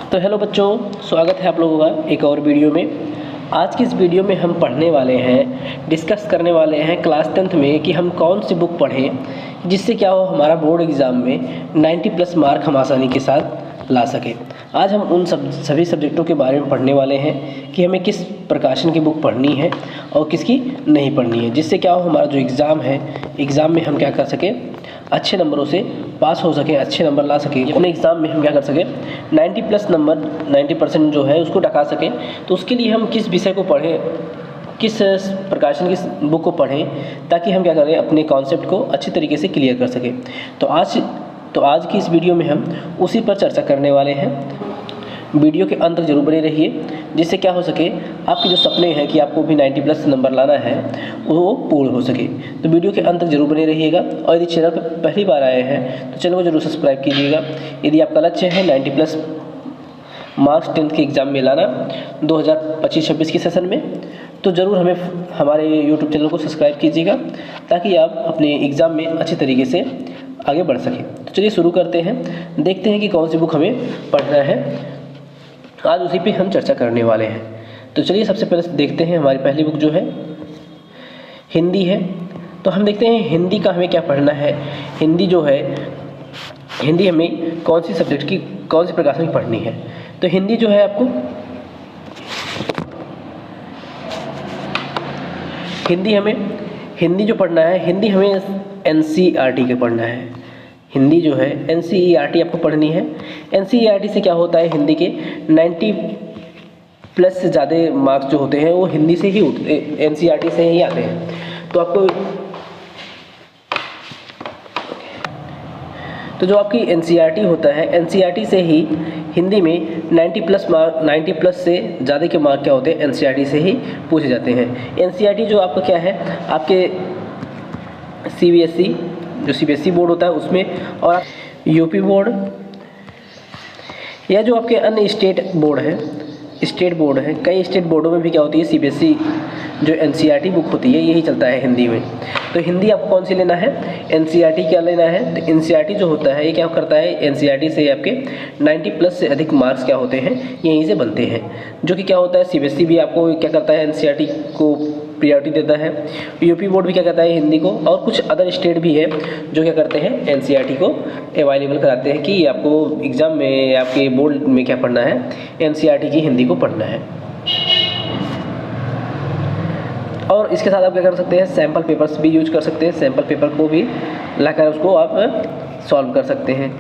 तो हेलो बच्चों, स्वागत है आप लोगों का एक और वीडियो में। आज की इस वीडियो में हम पढ़ने वाले हैं, डिस्कस करने वाले हैं क्लास 10th में कि हम कौन सी बुक पढ़ें जिससे क्या हो हमारा बोर्ड एग्ज़ाम में 90+ मार्क हम आसानी के साथ ला सकें। आज हम उन सभी सब्जेक्टों के बारे में पढ़ने वाले हैं कि हमें किस प्रकाशन की बुक पढ़नी है और किसकी नहीं पढ़नी है, जिससे क्या हो हमारा जो एग्ज़ाम है, एग्ज़ाम में हम क्या कर सकें, अच्छे नंबरों से पास हो सकें, अच्छे नंबर ला सकें। अपने एग्ज़ाम में हम क्या कर सकें, 90+ नंबर 90% जो है उसको टका सकें। तो उसके लिए हम किस विषय को पढ़ें, किस प्रकाशन की बुक को पढ़ें ताकि हम क्या करें, अपने कॉन्सेप्ट को अच्छी तरीके से क्लियर कर सकें। तो आज की इस वीडियो में हम उसी पर चर्चा करने वाले हैं। वीडियो के अंत तक जरूर बने रहिए, जिससे क्या हो सके आपके जो सपने हैं कि आपको भी 90+ नंबर लाना है वो पूर्ण हो सके। तो वीडियो के अंत तक जरूर बने रहिएगा और यदि चैनल पर पहली बार आए हैं तो चैनल को जरूर सब्सक्राइब कीजिएगा। यदि आपका लक्ष्य है 90+ मार्क्स 10th के एग्ज़ाम में लाना 2025-26 के सेशन में, तो ज़रूर हमारे यूट्यूब चैनल को सब्सक्राइब कीजिएगा ताकि आप अपने एग्ज़ाम में अच्छे तरीके से आगे बढ़ सकें। तो चलिए शुरू करते हैं, देखते हैं कि कौन सी बुक हमें पढ़ना है। आज उसी पे हम चर्चा करने वाले हैं। तो चलिए सबसे पहले देखते हैं, हमारी पहली बुक जो है हिंदी है। तो हम देखते हैं हिंदी का हमें क्या पढ़ना है। हिंदी जो है, हिंदी हमें कौन सी सब्जेक्ट की, कौन सी प्रकाशन की पढ़नी है। तो हिंदी जो है आपको, हिंदी जो पढ़ना है, हिंदी हमें NCERT के पढ़ना है। हिंदी जो है NCERT आपको पढ़नी है। NCERT से क्या होता है, हिंदी के 90+ से ज़्यादा मार्क्स जो होते हैं वो हिंदी से ही NCERT से ही आते हैं। तो आपको तो जो आपकी NCERT होता है, NCERT से ही हिंदी में 90+ से ज़्यादा के मार्क क्या होते हैं, NCERT से ही पूछे जाते हैं। NCERT जो आपका क्या है, आपके CBSE जो CBSE बोर्ड होता है उसमें, और UP बोर्ड या जो आपके अन्य स्टेट बोर्ड है, कई स्टेट बोर्डों में भी क्या होती है, CBSE जो NCERT बुक होती है यही चलता है हिंदी में। तो हिंदी आपको कौन सी लेना है, NCERT क्या लेना है। तो NCERT जो होता है ये क्या करता है, NCERT से आपके 90+ से अधिक मार्क्स क्या होते हैं, यहीं से बनते हैं। जो कि क्या होता है, CBSE भी आपको क्या करता है, NCERT को प्रायोरिटी देता है। UP बोर्ड भी क्या करता है, हिंदी को, और कुछ अदर स्टेट भी है जो क्या करते हैं, NCERT को अवेलेबल कराते हैं कि आपको एग्ज़ाम में, आपके बोर्ड में क्या पढ़ना है, NCERT की हिंदी को पढ़ना है। और इसके साथ आप क्या कर सकते हैं, सैम्पल पेपर्स भी यूज कर सकते हैं। सैम्पल पेपर को भी लाकर उसको आप सॉल्व कर सकते हैं।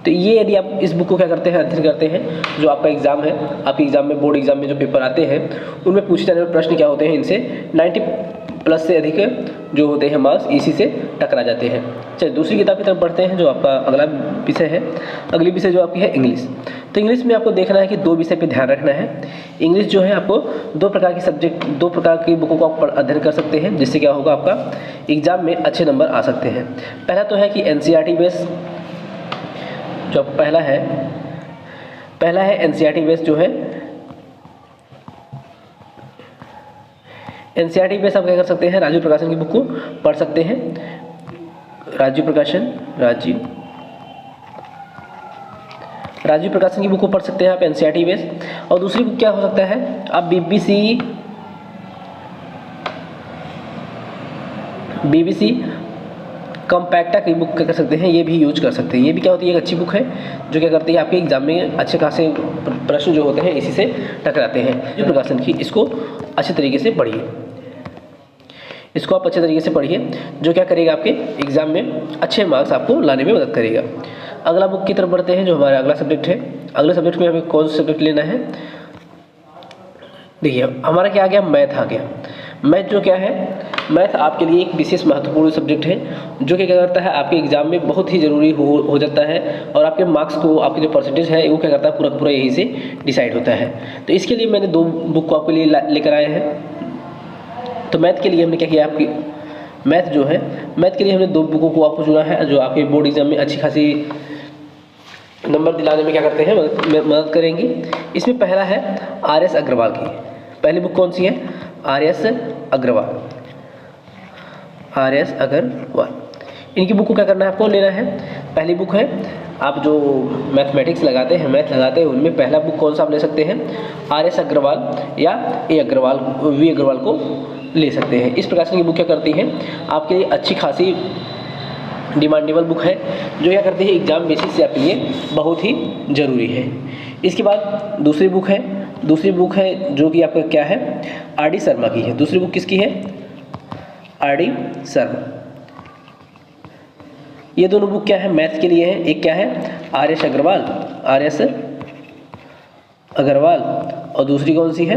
तो ये यदि आप इस बुक को क्या करते हैं, अध्ययन करते हैं, जो आपका एग्ज़ाम है, आपके एग्ज़ाम में, बोर्ड एग्ज़ाम में जो पेपर आते हैं उनमें पूछे जाने वाले प्रश्न क्या होते हैं, इनसे 90+ से अधिक जो होते हैं मार्क्स इसी से टकरा जाते हैं। चलिए दूसरी किताब की तरफ बढ़ते हैं, जो आपका अगला विषय है। अगली विषय जो आपकी है इंग्लिश। तो इंग्लिश में आपको देखना है कि 2 विषय पे ध्यान रखना है। इंग्लिश जो है आपको 2 प्रकार की बुकों को आप अध्ययन कर सकते हैं, जिससे क्या होगा, आपका एग्ज़ाम में अच्छे नंबर आ सकते हैं। पहला तो है कि NCERT बेस, जो पहला है NCERT बेस जो है, NCERT बेस आप क्या कर सकते हैं, राजीव प्रकाशन की बुक को पढ़ सकते हैं। राजीव प्रकाशन की बुक को पढ़ सकते हैं आप, NCERT बेस। और दूसरी बुक क्या हो सकता है, आप BBC कॉम्पैक्टा की बुक क्या कर सकते हैं, ये भी यूज कर सकते हैं। ये भी क्या होती है, एक अच्छी बुक है जो क्या करती है, आपके एग्जाम में अच्छे खासे प्रश्न जो होते हैं इसी से टकराते हैं। जो प्रकाशन की, इसको अच्छे तरीके से पढ़िए, जो क्या करेगा, आपके एग्जाम में अच्छे मार्क्स आपको लाने में मदद करेगा। अगला बुक की तरफ बढ़ते हैं, जो हमारा अगला सब्जेक्ट है। अगले सब्जेक्ट में हमें कौन सा सब्जेक्ट लेना है, देखिए हमारा क्या आ गया, मैथ आ गया। मैथ जो क्या है, मैथ आपके लिए एक विशेष महत्वपूर्ण सब्जेक्ट है, जो कि क्या करता है, आपके एग्जाम में बहुत ही ज़रूरी हो जाता है, और आपके मार्क्स को, आपके जो परसेंटेज है वो क्या करता है, पूरा यहीं से डिसाइड होता है। तो इसके लिए मैंने 2 बुक को आपके लिए लेकर आए हैं। तो मैथ के लिए हमने क्या किया, आपकी मैथ के लिए हमने 2 बुकों को आपको चुना है, जो आपके बोर्ड एग्जाम में अच्छी खासी नंबर दिलाने में क्या करते हैं, मदद करेंगी। इसमें पहला है RS अग्रवाल की। पहली बुक कौन सी है, RS अग्रवाल। इनकी बुक को क्या करना है, आपको लेना है। पहली बुक है आप जो मैथमेटिक्स लगाते हैं, मैथ लगाते हैं, उनमें पहला बुक कौन सा आप ले सकते हैं, RS अग्रवाल या वी अग्रवाल को ले सकते हैं। इस प्रकार से ये बुक क्या करती है, आपके लिए अच्छी खासी डिमांडेबल बुक है, जो क्या करती है एग्जाम बेसिस से आपके लिए बहुत ही ज़रूरी है। इसके बाद दूसरी बुक है जो कि आपका क्या है, RD शर्मा की है। दूसरी बुक किसकी है, RD शर्मा। ये दोनों बुक क्या है, मैथ के लिए है। एक क्या है, RS अग्रवाल और दूसरी कौन सी है,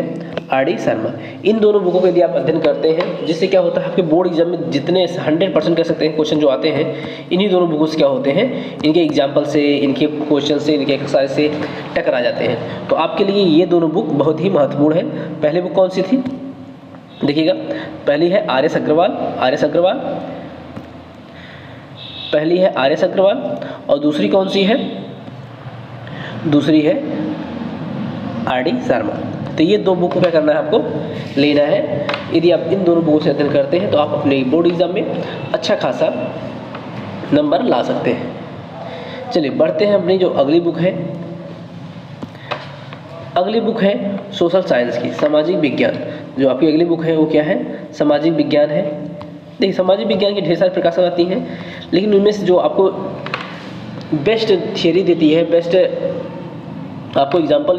RD शर्मा। इन दोनों बुकों के लिए आप अध्ययन करते हैं, जिससे क्या होता है आपके बोर्ड एग्जाम में जितने 100% कह सकते हैं क्वेश्चन जो आते हैं, इन्हीं दोनों बुकों से क्या होते हैं, इनके एग्जाम्पल से, इनके क्वेश्चन से, इनके एक्सरसाइज से टकरा जाते हैं। तो आपके लिए ये दोनों बुक बहुत ही महत्वपूर्ण है। पहली बुक कौन सी थी, देखिएगा, पहली है RS अग्रवाल, पहली है RS अग्रवाल और दूसरी कौन सी है, दूसरी है RD शर्मा। तो ये दो बुक को क्या करना है, आपको लेना है। यदि आप इन दोनों बुकों से अध्ययन करते हैं तो आप अपने बोर्ड एग्जाम में अच्छा खासा नंबर ला सकते हैं। चलिए बढ़ते हैं अपनी जो अगली बुक है। अगली बुक है सोशल साइंस की, सामाजिक विज्ञान। जो आपकी अगली बुक है वो क्या है, सामाजिक विज्ञान है। देखिए सामाजिक विज्ञान की ढेर सारी प्रकाशन आती हैं, लेकिन उनमें से जो आपको बेस्ट थियरी देती है, बेस्ट आपको एग्जाम्पल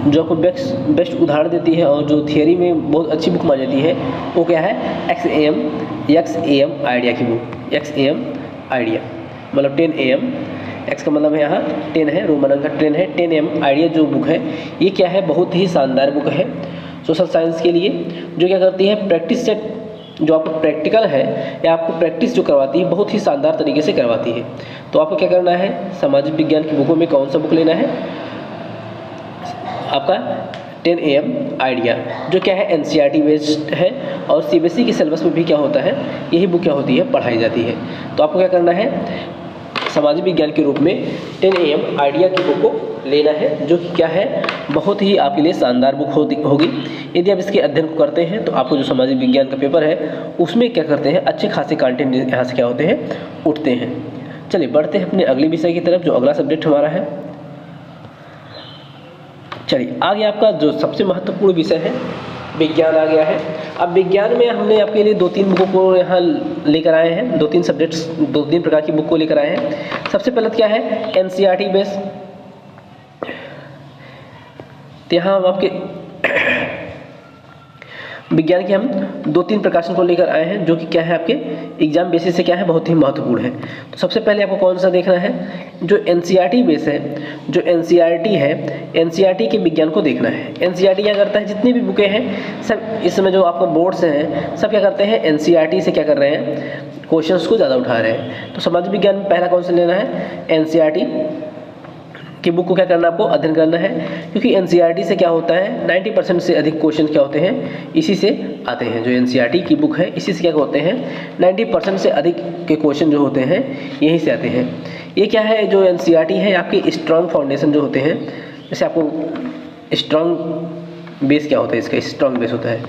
जो आपको बेस्ट उदाहरण देती है और जो थियरी में बहुत अच्छी बुक मानी जाती है, वो क्या है, XAM आइडिया की बुक। XAM आइडिया मतलब 10 AM, एक्स का मतलब है यहाँ 10 है, रोमन अंक का 10 है। 10 AM आइडिया जो बुक है, ये क्या है, बहुत ही शानदार बुक है सोशल साइंस के लिए, जो क्या करती है प्रैक्टिस सेट, जो आपको प्रैक्टिकल है या आपको प्रैक्टिस जो करवाती है, बहुत ही शानदार तरीके से करवाती है। तो आपको क्या करना है, सामाजिक विज्ञान की बुकों में कौन सा बुक लेना है, आपका 10 AM आइडिया, जो क्या है NCERT बेस्ड है और CBSE के सिलेबस में भी क्या होता है, यही बुक क्या होती है, पढ़ाई जाती है। तो आपको क्या करना है, सामाजिक विज्ञान के रूप में 10 AM आइडिया की बुक को लेना है, जो क्या है बहुत ही आपके लिए शानदार बुक होगी। यदि आप इसके अध्ययन को करते हैं तो आपको जो सामाजिक विज्ञान का पेपर है उसमें क्या करते हैं, अच्छे खासे कंटेंट यहाँ से क्या होते हैं, उठते हैं। चलिए बढ़ते हैं अपने अगले विषय की तरफ, जो अगला सब्जेक्ट हमारा है। चलिए आगे आपका जो सबसे महत्वपूर्ण विषय है, विज्ञान आ गया है। अब विज्ञान में हमने आपके लिए 2-3 बुकों को यहाँ लेकर आए हैं, 2-3 सब्जेक्ट्स, 2-3 प्रकार की बुक को लेकर आए हैं। सबसे पहले क्या है, NCERT बेस। तो यहाँ हम आपके विज्ञान के हम 2-3 प्रकाशन को लेकर आए हैं, जो कि क्या है आपके एग्जाम बेसिस से क्या है, बहुत ही महत्वपूर्ण है। तो सबसे पहले आपको कौन सा देखना है, जो NCERT बेस है, जो NCERT है, NCERT के विज्ञान को देखना है। NCERT क्या करता है, जितनी भी बुकें हैं सब इस समय जो आपका बोर्ड से हैं, सब क्या करते हैं, NCERT से क्या कर रहे हैं, क्वेश्चंस को ज़्यादा उठा रहे हैं। तो समाज विज्ञान में पहला कौन सा लेना है, NCERT की बुक को क्या करना है, आपको अध्ययन करना है, क्योंकि NCERT से क्या होता है, 90% से अधिक क्वेश्चन क्या होते हैं, इसी से आते हैं। जो NCERT की बुक है, इसी से क्या होते हैं, 90% से अधिक के क्वेश्चन जो होते हैं यहीं से आते हैं। ये क्या है, जो NCERT है आपके स्ट्रॉन्ग फाउंडेशन जो होते हैं, जैसे आपको स्ट्रॉन्ग बेस क्या होता है, इसका स्ट्रॉन्ग बेस होता है,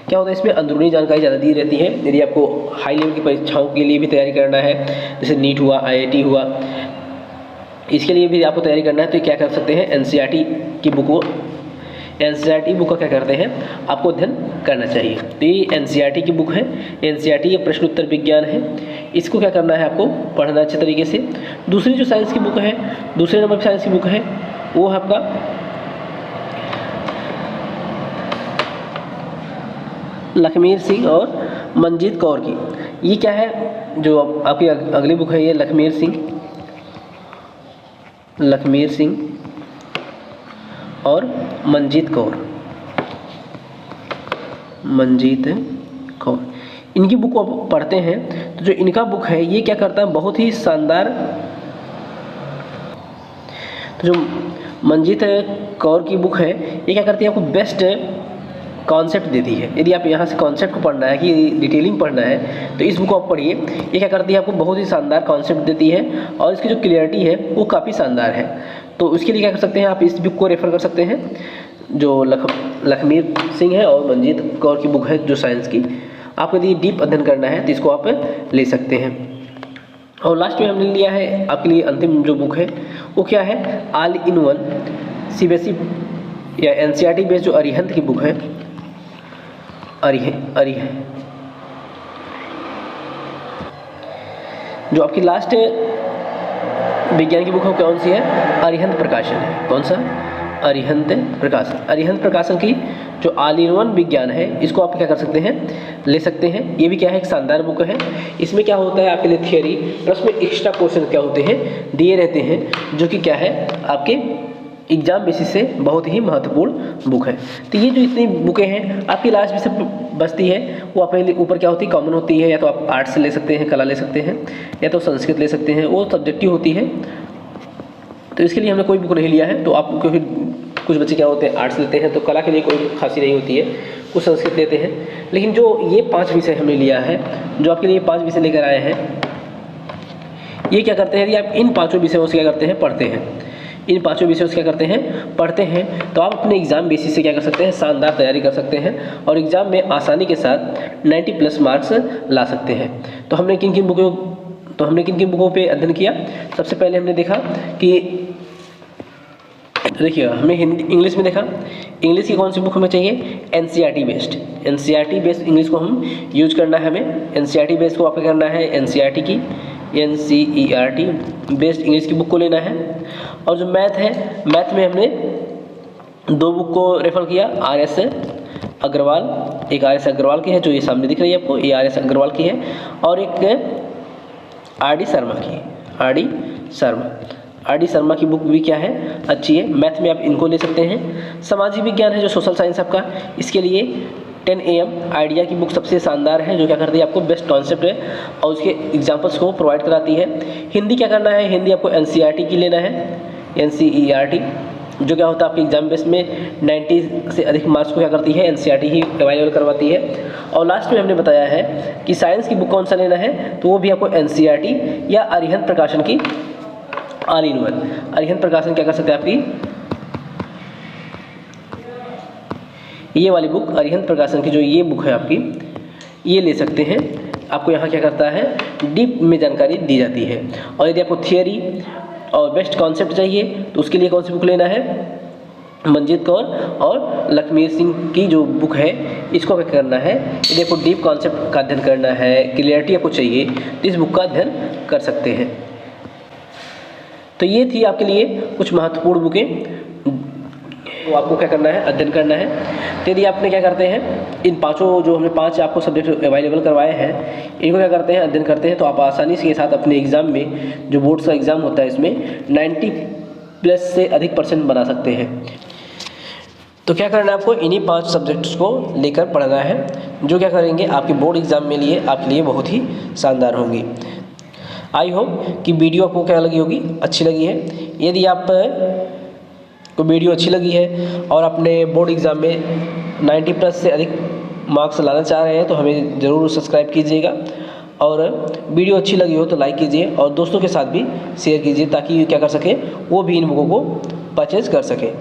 क्या होता है, इसमें अंदरूनी जानकारी ज़्यादा दी रहती है। यदि आपको हाई लेवल की परीक्षाओं के लिए भी तैयारी करना है, जैसे नीट हुआ, IIT हुआ, इसके लिए भी आपको तैयारी करना है, तो क्या कर सकते हैं, NCERT की बुक को, NCERT बुक का क्या करते हैं, आपको अध्ययन करना चाहिए। तो ये NCERT की बुक है। NCERT ये प्रश्न उत्तर विज्ञान है, इसको क्या करना है, आपको पढ़ना अच्छे तरीके से। दूसरी जो साइंस की बुक है, दूसरे नंबर पर साइंस की बुक है, वो है आपका लखमीर सिंह और मंजीत कौर की। ये क्या है, जो आपकी अगली बुक है, ये लखमीर सिंह और मंजीत कौर, इनकी बुक को आप पढ़ते हैं तो जो इनका बुक है, ये क्या करता है, बहुत ही शानदार। तो जो मंजीत कौर की बुक है, ये क्या करती है, आपको बेस्ट कॉन्सेप्ट देती है। यदि आप यहाँ से कॉन्सेप्ट को पढ़ना है, कि डिटेलिंग पढ़ना है, तो इस बुक को आप पढ़िए। ये क्या करती है, आपको बहुत ही शानदार कॉन्सेप्ट देती है और इसकी जो क्लियरिटी है वो काफ़ी शानदार है। तो उसके लिए क्या कर सकते हैं, आप इस बुक को रेफ़र कर सकते हैं, जो लखमीर सिंह है और मंजीत कौर की बुक है, जो साइंस की। आपको यदि डीप अध्ययन करना है तो इसको आप ले सकते हैं। और लास्ट में हमने लिया है आपके लिए अंतिम जो बुक है वो क्या है, ऑल इन वन सीबीएसई या एनसीईआरटी बेस्ड जो अरिहंत की बुक है, जो आपकी लास्ट विज्ञान की बुक है कौन सी है, अरिहंत प्रकाशन है। कौन सा, अरिहंत प्रकाशन। अरिहंत प्रकाशन की जो ऑल इन वन विज्ञान है इसको आप क्या कर सकते हैं, ले सकते हैं। ये भी क्या है, एक शानदार बुक है। इसमें क्या होता है आपके लिए थियोरी प्लस में एक्स्ट्रा क्वेश्चन क्या होते हैं दिए रहते हैं, जो कि क्या है आपके एग्जाम बेसिस से बहुत ही महत्वपूर्ण बुक है। तो ये जो इतनी बुकें हैं आपकी लास्ट में से बचती है वो अपने ऊपर क्या होती है, कॉमन होती है। या तो आप आर्ट्स ले सकते हैं, कला ले सकते हैं, या तो संस्कृत ले सकते हैं, वो सब्जेक्टिव होती है। तो इसके लिए हमने कोई बुक नहीं लिया है। तो आप क्योंकि कुछ बच्चे क्या होते हैं आर्ट्स लेते हैं तो कला के लिए कोई खासी नहीं होती है, कुछ संस्कृत लेते हैं। लेकिन जो ये 5 विषय हमने लिया है, जो आपके लिए 5 विषय लेकर आए हैं, ये क्या करते हैं, यदि आप इन 5 विषयों से क्या करते हैं, पढ़ते हैं, इन 5 विषयों से क्या करते हैं, पढ़ते हैं, तो आप अपने एग्जाम बेसिस से क्या कर सकते हैं, शानदार तैयारी कर सकते हैं और एग्जाम में आसानी के साथ 90+ मार्क्स ला सकते हैं। तो हमने किन किन बुकों पे अध्ययन किया। सबसे पहले हमने देखा कि देखिए हमने इंग्लिश में देखा, इंग्लिश की कौन सी बुक हमें चाहिए, एनसीईआरटी बेस्ड इंग्लिश को हम यूज करना है। हमें एनसीईआरटी बेस्ड को आपको करना है, एनसीईआरटी बेस्ड इंग्लिश की बुक को लेना है। और जो मैथ है, मैथ में हमने 2 बुक को रेफर किया, RS अग्रवाल, एक RS अग्रवाल की है जो ये सामने दिख रही है आपको, ये RS अग्रवाल की है, और एक RD शर्मा की बुक भी क्या है, अच्छी है। मैथ में आप इनको ले सकते हैं। सामाजिक विज्ञान है जो सोशल साइंस आपका, इसके लिए 10 AM आइडिया की बुक सबसे शानदार है, जो क्या करती है आपको बेस्ट कॉन्सेप्ट है और उसके एग्जाम्पल्स को प्रोवाइड कराती है। हिंदी क्या करना है, हिंदी आपको एनसीईआरटी की लेना है, एनसीईआरटी, जो क्या होता है आपके एग्जाम बेस में 90 से अधिक मार्क्स को क्या करती है, एनसीईआरटी ही अवेलेबल करवाती है। और लास्ट में हमने बताया है कि साइंस की बुक कौन सा लेना है, तो वो भी आपको एनसीईआरटी या अरिहंत प्रकाशन की ऑल इन वन। अरिहंत प्रकाशन क्या कर सकते हैं आपकी, ये वाली बुक अरिहंत प्रकाशन की जो ये बुक है आपकी, ये ले सकते हैं। आपको यहाँ क्या करता है, डीप में जानकारी दी जाती है। और यदि आपको थियोरी और बेस्ट कॉन्सेप्ट चाहिए तो उसके लिए कौन सी बुक लेना है, मंजीत कौर और लक्ष्मी सिंह की जो बुक है, इसको क्या करना है, यदि आपको डीप कॉन्सेप्ट का अध्ययन करना है, क्लियरिटी आपको चाहिए, तो इस बुक का अध्ययन कर सकते हैं। तो ये थी आपके लिए कुछ महत्वपूर्ण बुकें, तो आपको क्या करना है, अध्ययन करना है। तो यदि आपने क्या करते हैं, इन 5 जो हमने 5 आपको सब्जेक्ट अवेलेबल करवाए हैं, इनको क्या करते हैं, अध्ययन करते हैं, तो आप आसानी के साथ अपने एग्ज़ाम में, जो बोर्ड्स का एग्ज़ाम होता है, इसमें 90+ से अधिक % बना सकते हैं। तो क्या करना है आपको, इन्हीं 5 सब्जेक्ट्स को लेकर पढ़ना है, जो क्या करेंगे आपके बोर्ड एग्ज़ाम में लिए आपके लिए बहुत ही शानदार होंगी। आई होप कि वीडियो आपको क्या लगी होगी, अच्छी लगी है। यदि आप को वीडियो अच्छी लगी है और अपने बोर्ड एग्ज़ाम में 90+ से अधिक मार्क्स लाना चाह रहे हैं तो हमें ज़रूर सब्सक्राइब कीजिएगा। और वीडियो अच्छी लगी हो तो लाइक कीजिए और दोस्तों के साथ भी शेयर कीजिए, ताकि क्या कर सकें, वो भी इन बुकों को परचेज कर सकें।